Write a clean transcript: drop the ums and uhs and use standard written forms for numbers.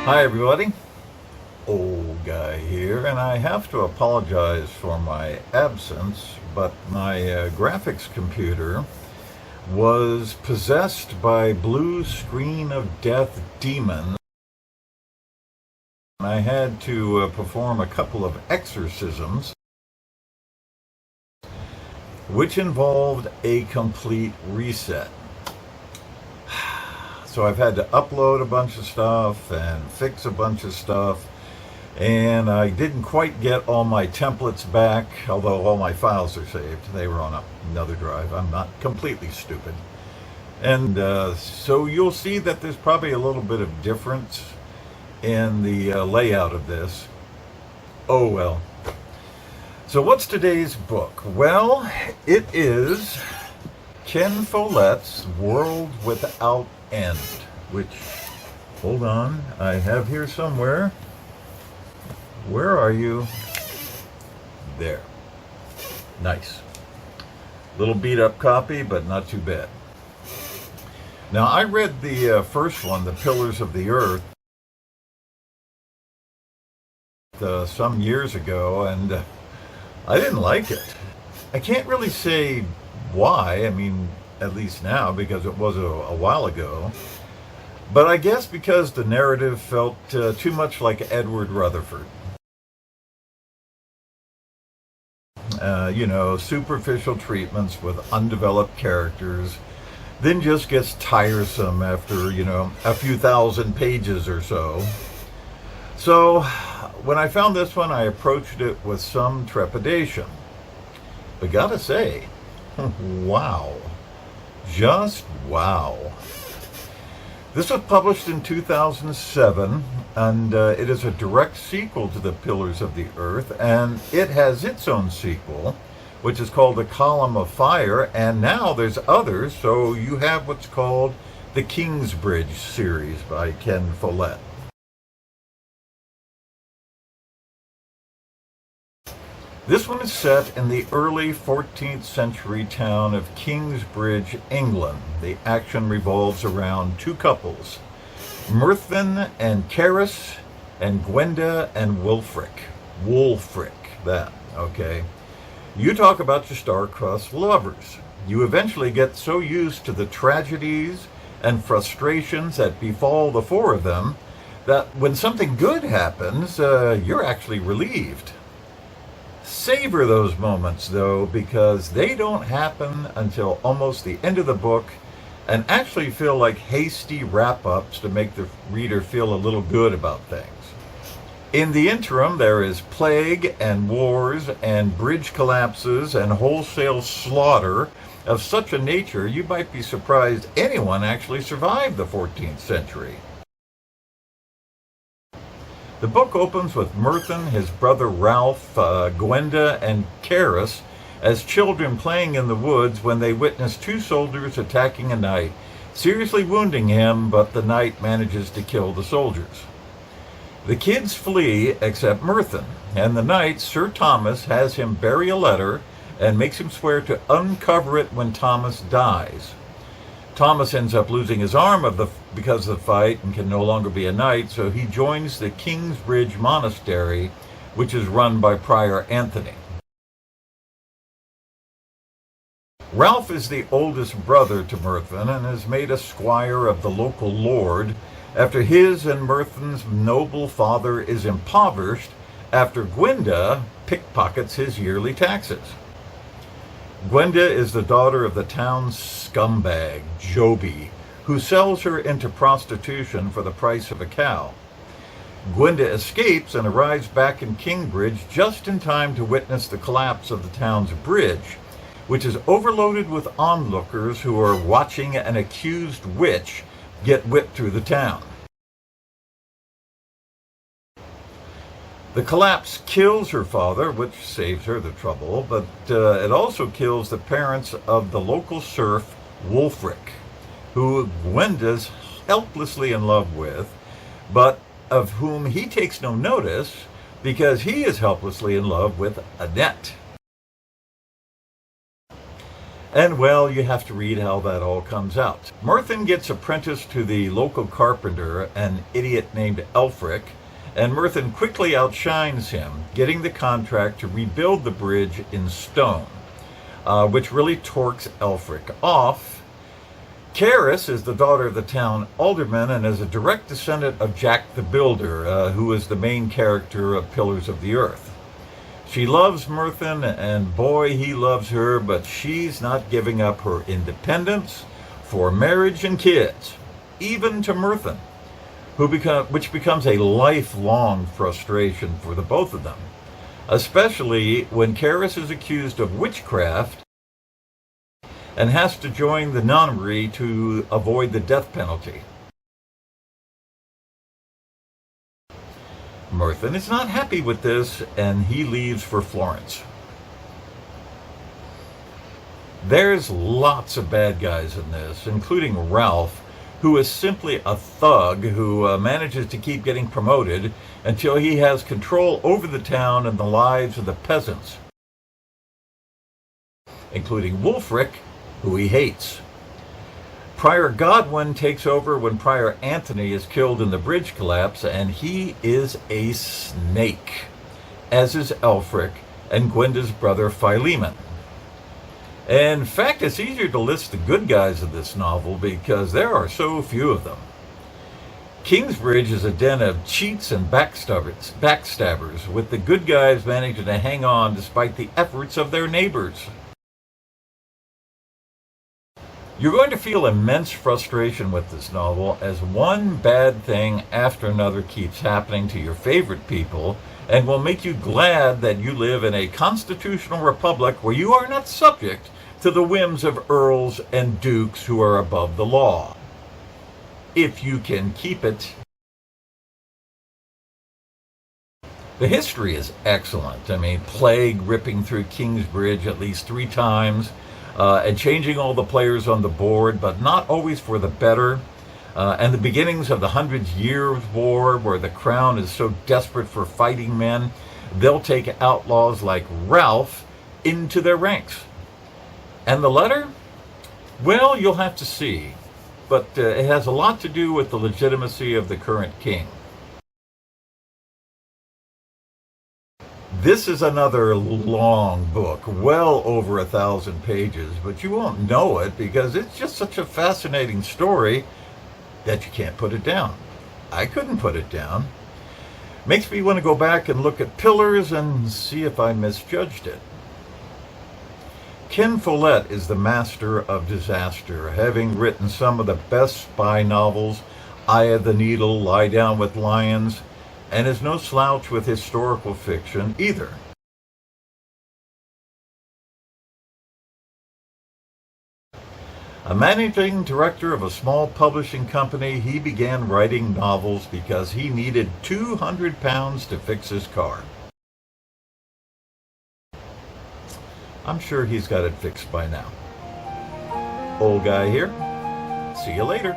Hi, everybody. Old guy here, and I have to apologize for my absence, but my graphics computer was possessed by blue screen of death demons. I had to perform a couple of exorcisms, which involved a complete reset. So I've had to upload a bunch of stuff and fix a bunch of stuff. And I didn't quite get all my templates back, although all my files are saved. They were on another drive. I'm not completely stupid. And so you'll see that there's probably a little bit of difference in the layout of this. Oh well. So what's today's book? Well, it is Ken Follett's World Without End, which, hold on, I have here somewhere. Where are you? There. Nice. Little beat up copy, but not too bad. Now, I read the first one, The Pillars of the Earth, some years ago, and I didn't like it. I can't really say why, I mean, at least now, because it was a while ago. But I guess because the narrative felt too much like Edward Rutherford. Superficial treatments with undeveloped characters, then just gets tiresome after, a few thousand pages or so. So, when I found this one, I approached it with some trepidation. But gotta say, wow. Just wow. This was published in 2007, and it is a direct sequel to The Pillars of the Earth, and it has its own sequel, which is called The Column of Fire, and now there's others, so you have what's called the Kingsbridge series by Ken Follett. This one is set in the early 14th century town of Kingsbridge, England. The action revolves around two couples, Myrddin and Caris, and Gwenda and Wulfric. Okay. You talk about your star-crossed lovers. You eventually get so used to the tragedies and frustrations that befall the four of them that when something good happens, you're actually relieved. Savor those moments, though, because they don't happen until almost the end of the book and actually feel like hasty wrap-ups to make the reader feel a little good about things. In the interim, there is plague and wars and bridge collapses and wholesale slaughter of such a nature you might be surprised anyone actually survived the 14th century. The book opens with Myrddin, his brother Ralph, Gwenda, and Caris as children playing in the woods when they witness two soldiers attacking a knight, seriously wounding him, but the knight manages to kill the soldiers. The kids flee except Myrddin, and the knight, Sir Thomas, has him bury a letter and makes him swear to uncover it when Thomas dies. Thomas ends up losing his arm because of the fight and can no longer be a knight, so he joins the Kingsbridge Monastery, which is run by Prior Anthony. Ralph is the oldest brother to Myrddin and is made a squire of the local lord after his and Myrddin's noble father is impoverished after Gwenda pickpockets his yearly taxes. Gwenda is the daughter of the town's scumbag, Joby, who sells her into prostitution for the price of a cow. Gwenda escapes and arrives back in Kingsbridge just in time to witness the collapse of the town's bridge, which is overloaded with onlookers who are watching an accused witch get whipped through the town. The collapse kills her father, which saves her the trouble, but it also kills the parents of the local serf, Wulfric, who Gwenda's helplessly in love with, but of whom he takes no notice because he is helplessly in love with Annette. And well, you have to read how that all comes out. Murthen gets apprenticed to the local carpenter, an idiot named Elfric, and Murthen quickly outshines him, getting the contract to rebuild the bridge in stone, which really torques Elfric off. Caris is the daughter of the town alderman and is a direct descendant of Jack the Builder, who is the main character of Pillars of the Earth. She loves Murthen, and boy, he loves her, but she's not giving up her independence for marriage and kids, even to Murthen, which becomes a lifelong frustration for the both of them, especially when Caris is accused of witchcraft and has to join the nunnery to avoid the death penalty. Murthen is not happy with this, and he leaves for Florence. There's lots of bad guys in this, including Ralph, who is simply a thug who manages to keep getting promoted until he has control over the town and the lives of the peasants, including Wulfric, who he hates. Prior Godwin takes over when Prior Anthony is killed in the bridge collapse, and he is a snake, as is Elfric and Gwenda's brother Philemon. In fact, it's easier to list the good guys of this novel because there are so few of them. Kingsbridge is a den of cheats and backstabbers, with the good guys managing to hang on despite the efforts of their neighbors. You're going to feel immense frustration with this novel as one bad thing after another keeps happening to your favorite people, and will make you glad that you live in a constitutional republic where you are not subject to the whims of earls and dukes who are above the law. If you can keep it. The history is excellent. I mean, plague ripping through Kingsbridge at least 3 times, and changing all the players on the board, but not always for the better. And the beginnings of the 100 Years' War, where the crown is so desperate for fighting men, they'll take outlaws like Ralph into their ranks. And the letter? Well, you'll have to see. But it has a lot to do with the legitimacy of the current king. This is another long book, well over 1,000 pages, but you won't know it because it's just such a fascinating story that you can't put it down. I couldn't put it down. Makes me want to go back and look at Pillars and see if I misjudged it. Ken Follett is the master of disaster, having written some of the best spy novels, Eye of the Needle, Lie Down with Lions, and is no slouch with historical fiction either. A managing director of a small publishing company, he began writing novels because he needed 200 pounds to fix his car. I'm sure he's got it fixed by now. Old guy here. See you later.